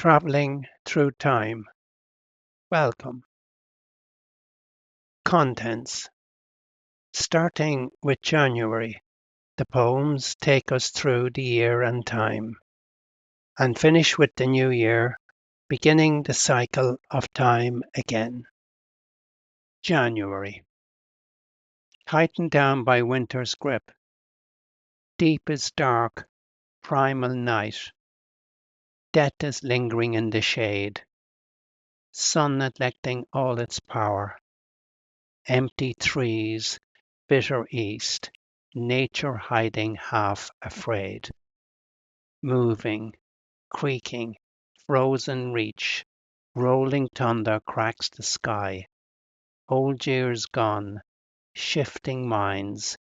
Traveling through time. Welcome. Contents. Starting with January, the poems take us through the year and time, and finish with the new year, beginning the cycle of time again. January. Tightened down by winter's grip. Deep is dark, primal night. Death is lingering in the shade. Sun neglecting all its power. Empty trees, bitter east, nature hiding half afraid. Moving, creaking, frozen reach, rolling thunder cracks the sky. Old years gone, shifting minds,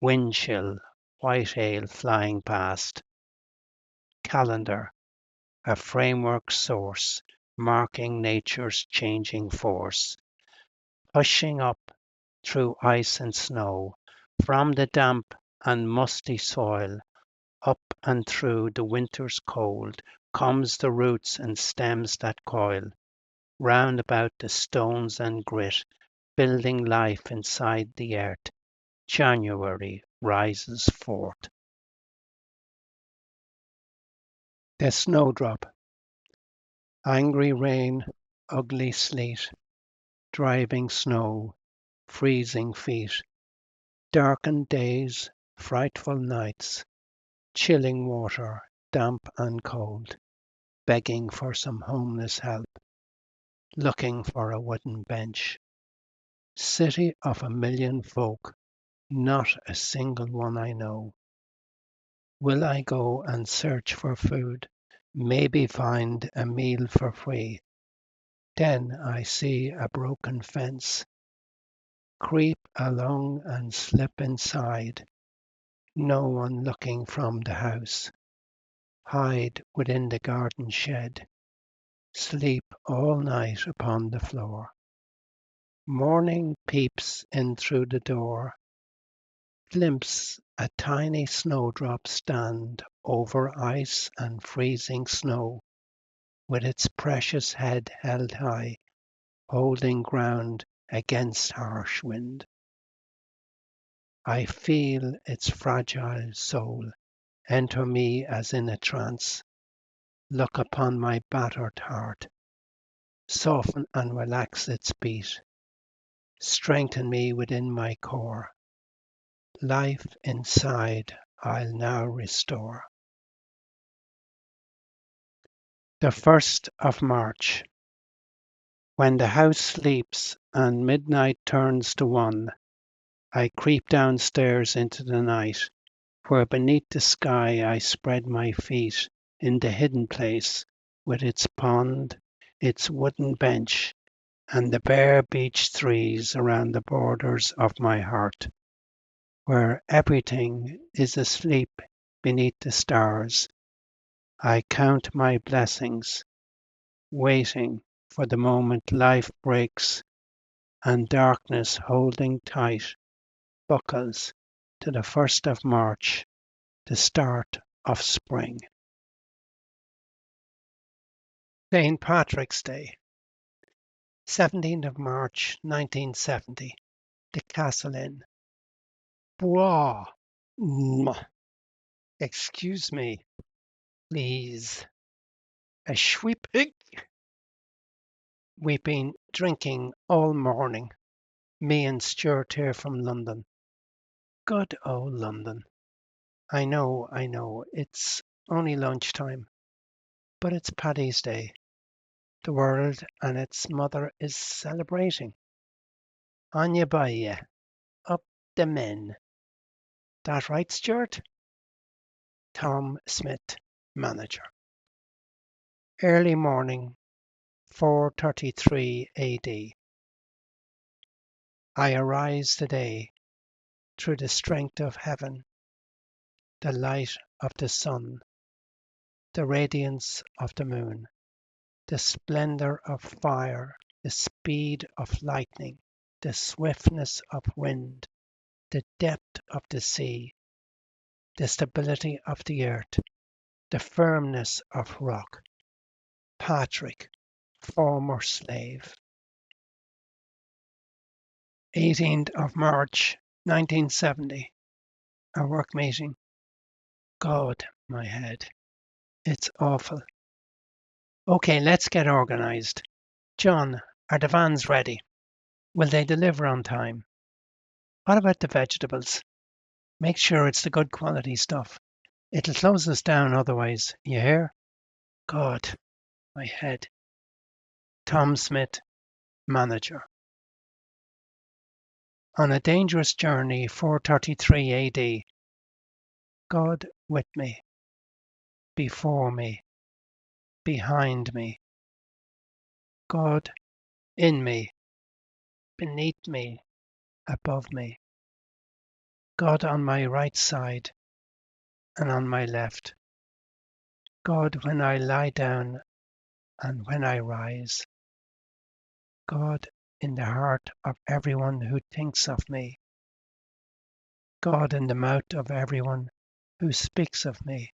wind chill, white ale flying past. Calendar, a framework source, marking nature's changing force. Pushing up through ice and snow, from the damp and musty soil, up and through the winter's cold, comes the roots and stems that coil, round about the stones and grit, building life inside the earth. January rises forth. The snowdrop. Angry rain, ugly sleet, driving snow, freezing feet, darkened days, frightful nights, chilling water, damp and cold, begging for some homeless help, looking for a wooden bench. City of a million folk, not a single one I know. Will I go and search for food, maybe find a meal for free? Then I see a broken fence, creep along and slip inside. No one looking from the house. Hide within the garden shed. Sleep all night upon the floor. Morning peeps in through the door. Glimpse a tiny snowdrop stand over ice and freezing snow, with its precious head held high, holding ground against harsh wind. I feel its fragile soul enter me as in a trance. Look upon my battered heart, soften and relax its beat. Strengthen me within my core. Life inside I'll now restore. The 1st of March. When the house sleeps and midnight turns to 1, I creep downstairs into the night, where beneath the sky I spread my feet in the hidden place, with its pond, its wooden bench, and the bare beech trees around the borders of my heart, where everything is asleep beneath the stars. I count my blessings, waiting for the moment life breaks and darkness holding tight buckles to the 1st of March, the start of spring. St. Patrick's Day, 17th of March 1970, the Castle Inn. Blah. Excuse me, please. A sweep. We've been drinking all morning, me and Stuart here from London. Good old London. I know, it's only lunchtime, but it's Paddy's Day. The world and its mother is celebrating. Anya Baye, up the men. That right, Stuart? Tom Smith, manager. Early morning, 4:33 AD. I arise today through the strength of heaven, the light of the sun, the radiance of the moon, the splendor of fire, the speed of lightning, the swiftness of wind, the depth of the sea, the stability of the earth, the firmness of rock, Patrick, former slave. 18th of March 1970. A work meeting. God, my head. It's awful. Okay, let's get organised. John, are the vans ready? Will they deliver on time? What about the vegetables? Make sure it's the good quality stuff. It'll close us down otherwise, you hear? God, my head. Tom Smith, manager. On a dangerous journey, 433 AD. God with me, before me, behind me. God in me, beneath me, above me. God on my right side and on my left. God when I lie down and when I rise. God in the heart of everyone who thinks of me. God in the mouth of everyone who speaks of me.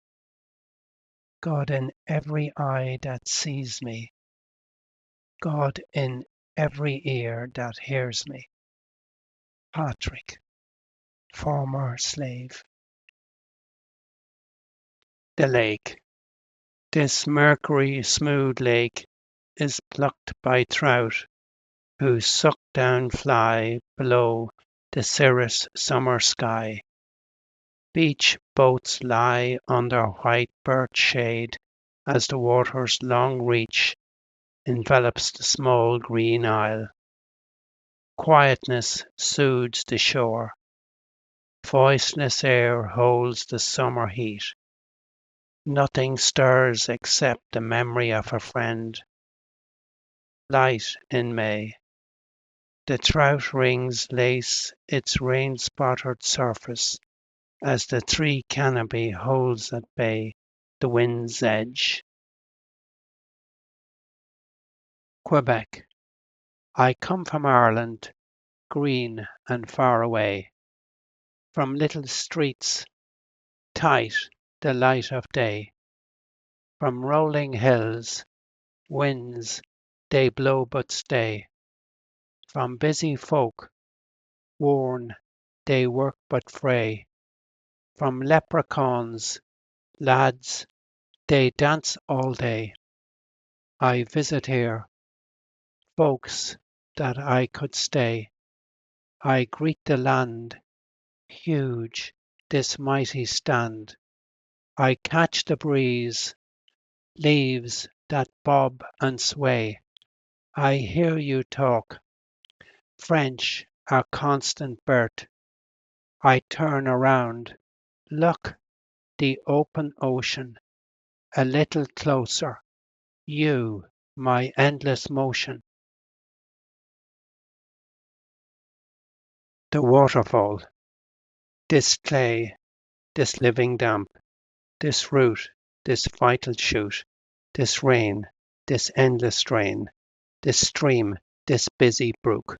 God in every eye that sees me. God in every ear that hears me. Patrick, former slave. The lake. This mercury smooth lake is plucked by trout who suck down fly below the cirrus summer sky. Beach boats lie under white birch shade as the water's long reach envelops the small green isle. Quietness soothes the shore. Voiceless air holds the summer heat. Nothing stirs except the memory of a friend. Light in May. The trout rings lace its rain-spotted surface as the tree canopy holds at bay the wind's edge. Quebec. I come from Ireland, green and far away, from little streets, tight the light of day, from rolling hills, winds, they blow but stay, from busy folk, worn, they work but fray, from leprechauns, lads, they dance all day. I visit here, folks that I could stay. I greet the land, huge, this mighty stand. I catch the breeze, leaves that bob and sway. I hear you talk, French, our constant birth. I turn around, look, the open ocean, a little closer, you, my endless motion. The waterfall, this clay, this living damp, this root, this vital shoot, this rain, this endless drain, this stream, this busy brook,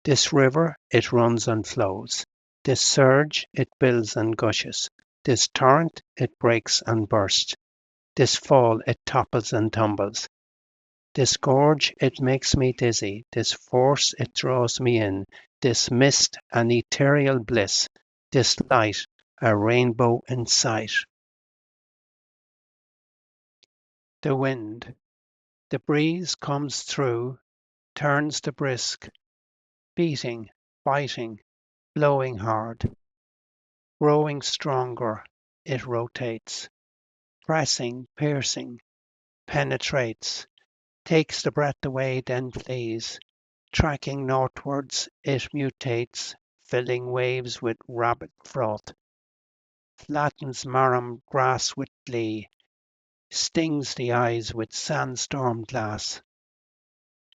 this river, it runs and flows, this surge, it builds and gushes, this torrent, it breaks and bursts, this fall, it topples and tumbles, this gorge, it makes me dizzy, this force, it draws me in, this mist, an ethereal bliss, this light, a rainbow in sight. The wind. The breeze comes through, turns the brisk, beating, biting, blowing hard. Growing stronger, it rotates, pressing, piercing, penetrates, takes the breath away, then flees. Tracking northwards, it mutates, filling waves with rapid froth, flattens marram grass with glee, stings the eyes with sandstorm glass.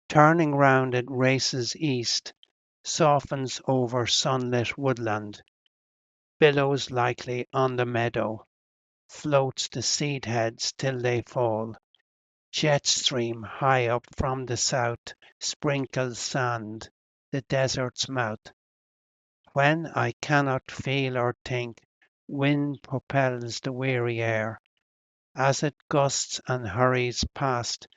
Turning round it races east, softens over sunlit woodland, billows likely on the meadow, floats the seed heads till they fall. Jet stream high up from the south sprinkles sand, the desert's mouth. When I cannot feel or think, wind propels the weary air. as it gusts and hurries past,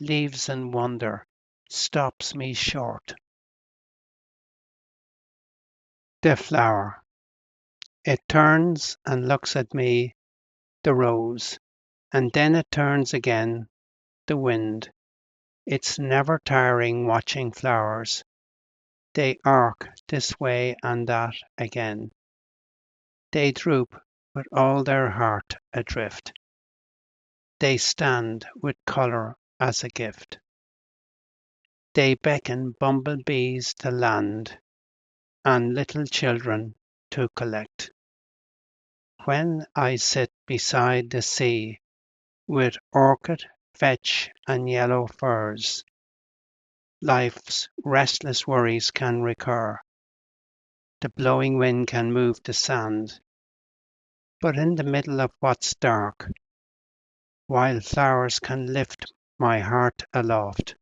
leaves in wonder, stops me short. The flower. It turns and looks at me, the rose, and then it turns again, the wind. It's never tiring watching flowers. They arc this way and that again. They droop with all their heart adrift. They stand with colour as a gift. They beckon bumblebees to land and little children to collect. When I sit beside the sea with orchid, vetch, and yellow furze, life's restless worries can recur. The blowing wind can move the sand, but in the middle of what's dark, wild flowers can lift my heart aloft,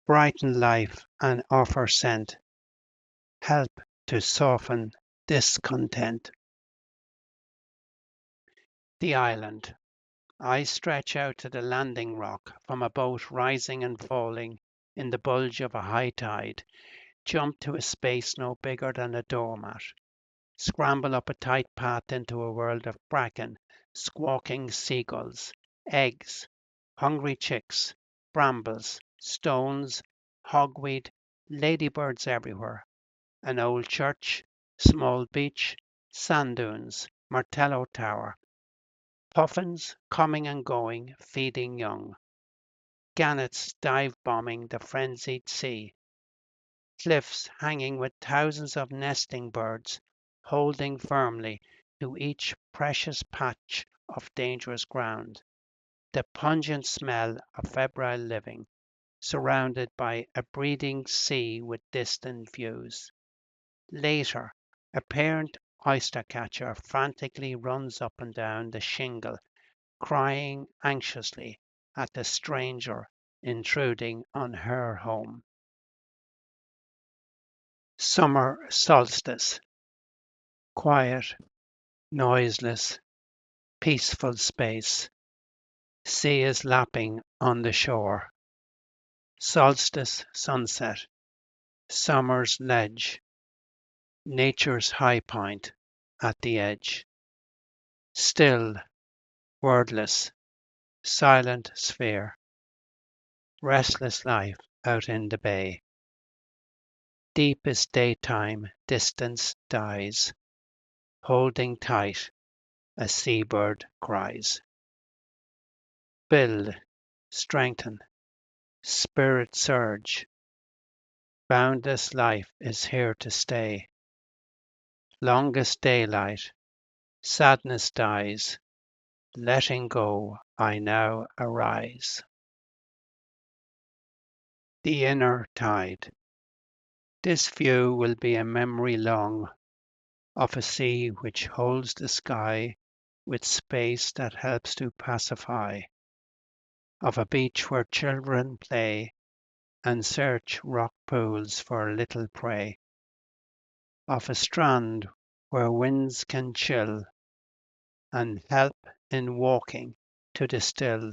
brighten life and offer scent, help to soften discontent. The island. I stretch out to the landing rock from a boat rising and falling in the bulge of a high tide, jump to a space no bigger than a doormat, scramble up a tight path into a world of bracken, squawking seagulls, eggs, hungry chicks, brambles, stones, hogweed, ladybirds everywhere, an old church, small beach, sand dunes, Martello Tower, puffins coming and going, feeding young, gannets dive bombing the frenzied sea, cliffs hanging with thousands of nesting birds, holding firmly to each precious patch of dangerous ground, the pungent smell of febrile living, surrounded by a breeding sea with distant views. Later, a parent oyster-catcher frantically runs up and down the shingle, crying anxiously at the stranger intruding on her home. Summer solstice. Quiet, noiseless, peaceful space. Sea is lapping on the shore. Solstice sunset. Summer's ledge. Nature's high point at the edge. Still, wordless, silent sphere. Restless life out in the bay. Deepest daytime distance dies. Holding tight, a seabird cries. Build, strengthen, spirit surge. Boundless life is here to stay. Longest daylight, sadness dies. Letting go, I now arise. The inner tide. This view will be a memory long of a sea which holds the sky with space that helps to pacify, of a beach where children play and search rock pools for little prey, of a strand where winds can chill and help in walking to distill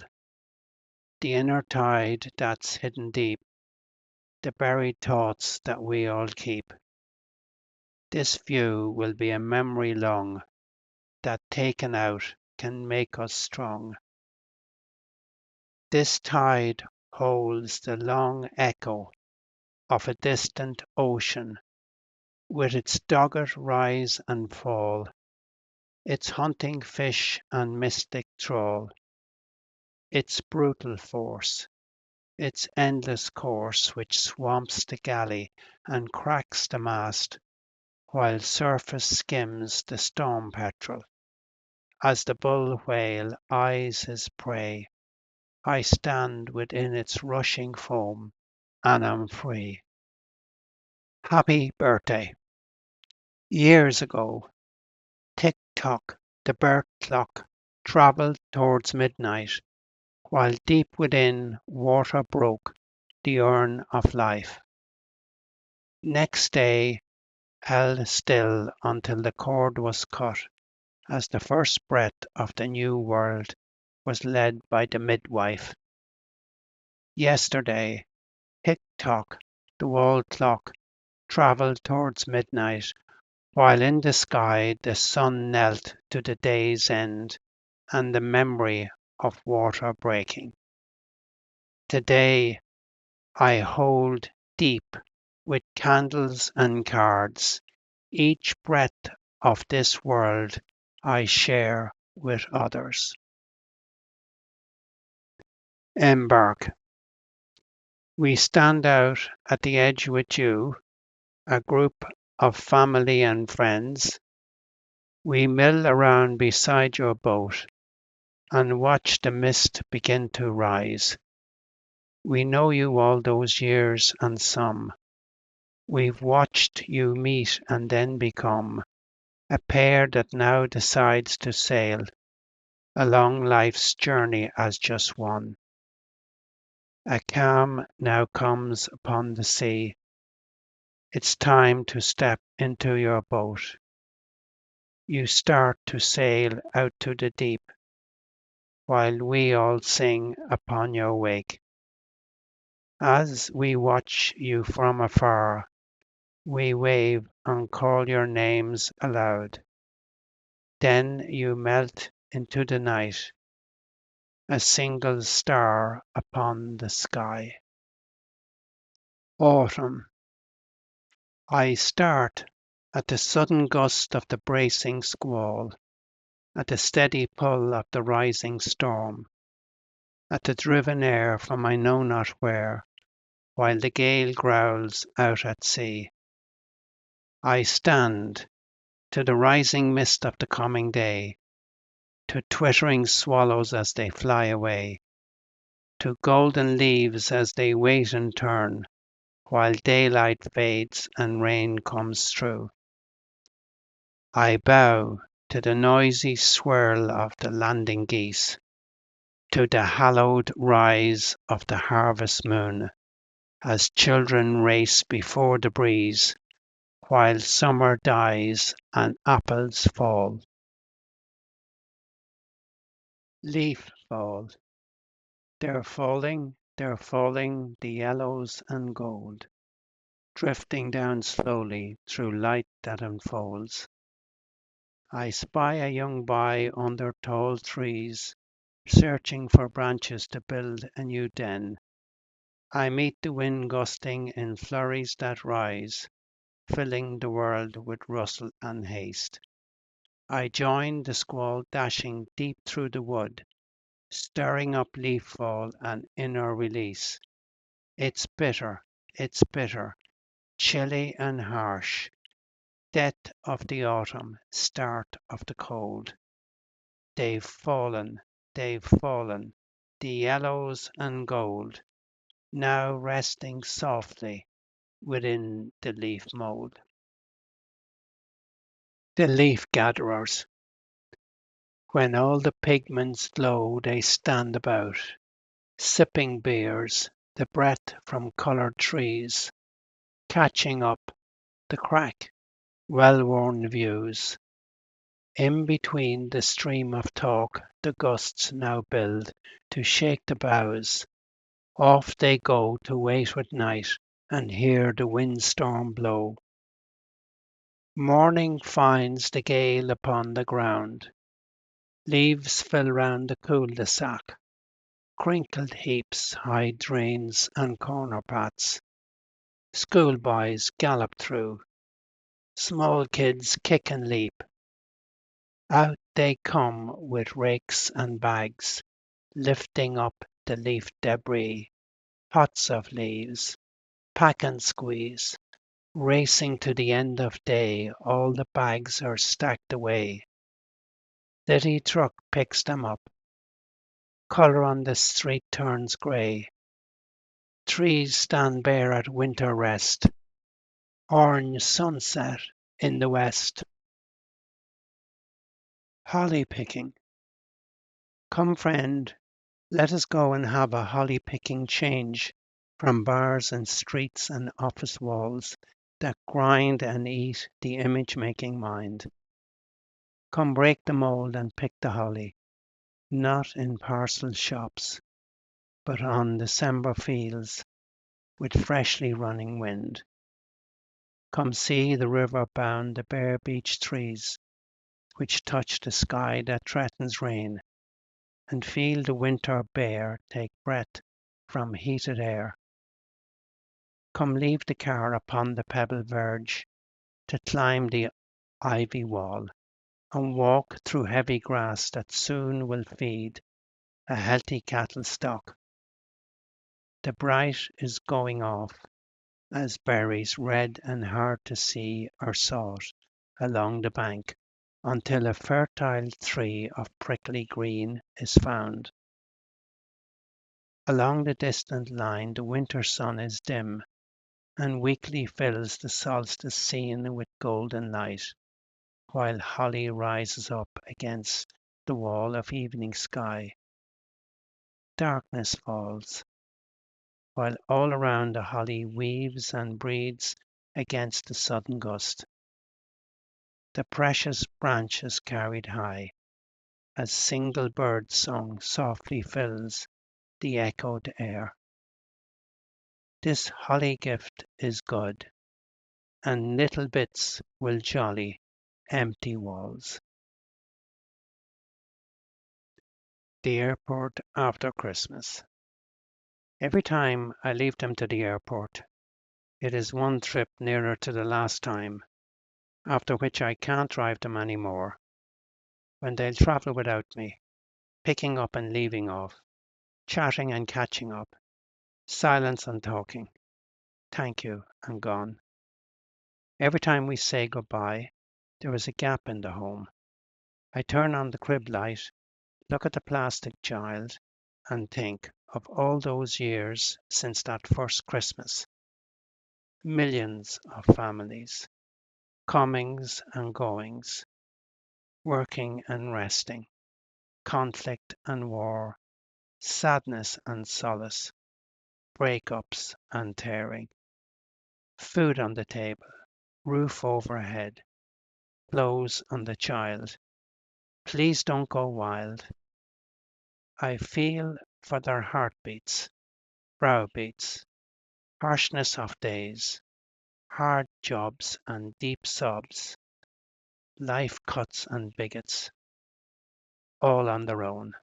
the inner tide that's hidden deep, the buried thoughts that we all keep. This view will be a memory long that taken out can make us strong. This tide holds the long echo of a distant ocean with its dogged rise and fall, its hunting fish and mystic trawl, its brutal force, its endless course which swamps the galley and cracks the mast, while surface skims the storm petrel. As the bull whale eyes his prey, I stand within its rushing foam and am free. Happy birthday. Years ago, tick-tock, the birth clock travelled towards midnight, while deep within water broke the urn of life. Next day held still until the cord was cut as the first breath of the new world was led by the midwife. Yesterday, tick-tock, the wall clock travelled towards midnight, while in the sky the sun knelt to the day's end and the memory of water breaking. Today I hold deep with candles and cards each breath of this world I share with others. Embark. We stand out at the edge with you, a group of family and friends. We mill around beside your boat and watch the mist begin to rise. We know you all those years and some. We've watched you meet and then become a pair that now decides to sail along life's journey as just one. A calm now comes upon the sea. It's time to step into your boat. You start to sail out to the deep, while we all sing upon your wake. As we watch you from afar, we wave and call your names aloud. Then you melt into the night, a single star upon the sky. Autumn. I start at the sudden gust of the bracing squall, at the steady pull of the rising storm, at the driven air from I know not where, while the gale growls out at sea. I stand to the rising mist of the coming day, to twittering swallows as they fly away, to golden leaves as they wait in turn, while daylight fades and rain comes through. I bow to the noisy swirl of the landing geese, to the hallowed rise of the harvest moon, as children race before the breeze, while summer dies and apples fall. Leaf fall. They're falling, the yellows and gold, drifting down slowly through light that unfolds. I spy a young boy under tall trees, searching for branches to build a new den. I meet the wind gusting in flurries that rise, filling the world with rustle and haste. I join the squall dashing deep through the wood, stirring up leaf fall and inner release. It's bitter, chilly and harsh. Death of the autumn, start of the cold. They've fallen, the yellows and gold, now resting softly within the leaf mould. The leaf gatherers. When all the pigments glow, they stand about, sipping beers, the breath from coloured trees, catching up the crack, well-worn views. In between the stream of talk, the gusts now build to shake the boughs. Off they go to wait with night and hear the windstorm blow. Morning finds the gale upon the ground. Leaves fill round the cul-de-sac. Crinkled heaps hide drains and corner paths. Schoolboys gallop through. Small kids kick and leap. Out they come with rakes and bags, lifting up the leaf debris, pots of leaves, pack and squeeze. Racing to the end of day, all the bags are stacked away. City truck picks them up. Colour on the street turns grey. Trees stand bare at winter rest. Orange sunset in the west. Holly picking. Come friend, let us go and have a holly picking change from bars and streets and office walls that grind and eat the image making mind. Come break the mold and pick the holly. not in parcel shops, but on December fields with freshly running wind. Come see the river bound the bare beech trees, which touch the sky that threatens rain, and feel the winter bear take breath from heated air. Come leave the car upon the pebble verge to climb the ivy wall, and walk through heavy grass that soon will feed a healthy cattle stock. The bright is going off as berries red and hard to see are sought along the bank until a fertile tree of prickly green is found. Along the distant line the winter sun is dim, and weakly fills the solstice scene with golden light, while holly rises up against the wall of evening sky. Darkness falls, while all around the holly weaves and breathes against the sudden gust. The precious branches carried high, as single bird song softly fills the echoed air. This holly gift is good, and little bits will jolly empty walls. The airport after Christmas. Every time I leave them to the airport, it is one trip nearer to the last time, after which I can't drive them any more, when they'll travel without me, picking up and leaving off, chatting and catching up, silence and talking, thank you and gone. Every time we say goodbye, there is a gap in the home. I turn on the crib light, look at the plastic child, and think of all those years since that first Christmas. Millions of families, comings and goings, working and resting, conflict and war, sadness and solace, breakups and tearing, food on the table, roof overhead, clothes on the child. Please don't go wild. I feel for their heartbeats, browbeats, harshness of days, hard jobs and deep sobs, life cuts and bigots, all on their own.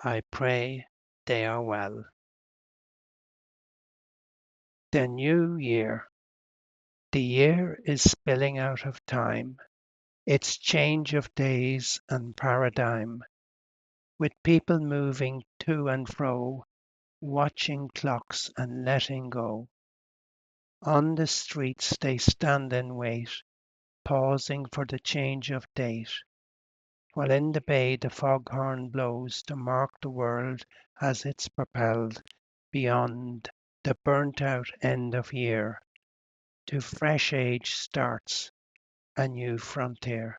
I pray they are well. The new year. The year is spilling out of time, its change of days and paradigm, with people moving to and fro, watching clocks and letting go. On the streets they stand and wait, pausing for the change of date, while in the bay the foghorn blows to mark the world as it's propelled beyond the burnt-out end of year to fresh age starts a new frontier.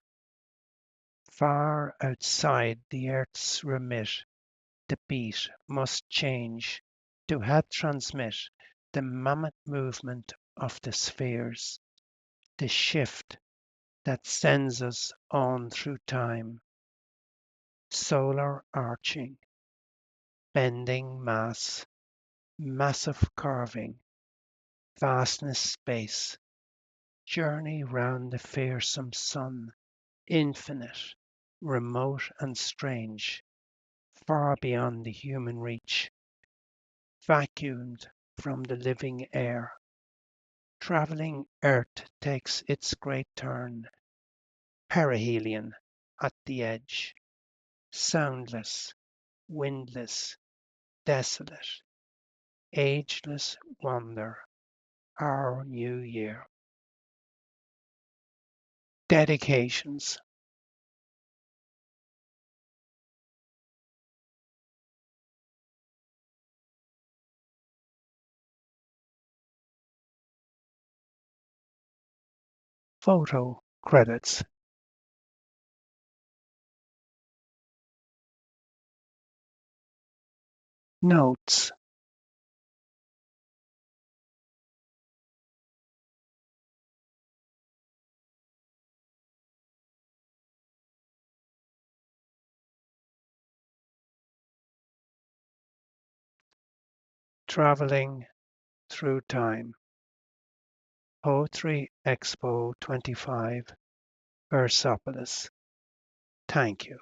Far outside the earth's remit, the beat must change to help transmit the mammoth movement of the spheres, the shift that sends us on through time. Solar arching, bending mass, massive carving, vastness space, journey round the fearsome sun, infinite, remote and strange, far beyond the human reach, vacuumed from the living air. Travelling Earth takes its great turn, perihelion at the edge, soundless, windless, desolate, ageless wonder, our new year. Dedications. Photo credits. Notes. Traveling through time. Poetry Expo 25, Persepolis. Thank you.